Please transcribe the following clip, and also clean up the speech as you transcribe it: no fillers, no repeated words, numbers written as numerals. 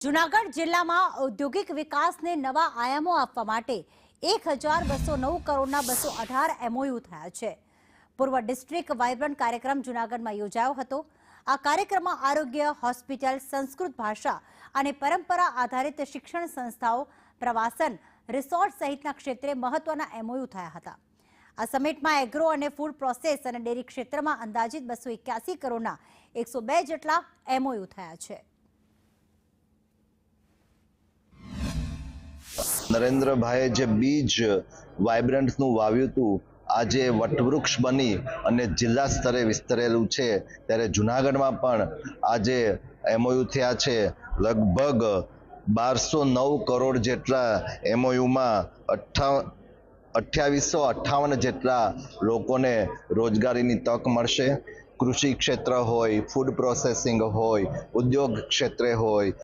જૂનાગઢ જિલ્લામાં ઔદ્યોગિક વિકાસને નવા આયામો આપવા માટે 1209 કરોડના 218 એમઓયુ થયા છે। પૂર્વ ડિસ્ટ્રિક્ટ વાઇબ્રન્ટ કાર્યક્રમ જૂનાગઢમાં યોજાયો હતો। આ કાર્યક્રમમાં આરોગ્ય, હોસ્પિટલ, સંસ્કૃત ભાષા અને પરંપરા આધારિત શિક્ષણ સંસ્થાઓ, પ્રવાસન, રિસોર્ટ સહિતના ક્ષેત્રે મહત્વના એમઓયુ થયા હતા। આ સમિટમાં એગ્રો અને ફૂડ પ્રોસેસ અને ડેરી ક્ષેત્રમાં અંદાજિત 281 કરોડના 102 જેટલા એમઓયુ થયા છે। નરેન્દ્રભાઈએ જે બીજ વાઇબ્રન્ટનું વાવ્યું હતું, આજે વટવૃક્ષ બની અને જિલ્લા સ્તરે વિસ્તરેલું છે। ત્યારે જૂનાગઢમાં પણ આજે એમઓયુ થયા છે। લગભગ 1209 કરોડ જેટલા એમઓયુમાં 2858 જેટલા લોકોને રોજગારીની તક મળશે। કૃષિ ક્ષેત્ર હોય, ફૂડ પ્રોસેસિંગ હોય, ઉદ્યોગ ક્ષેત્રે હોય,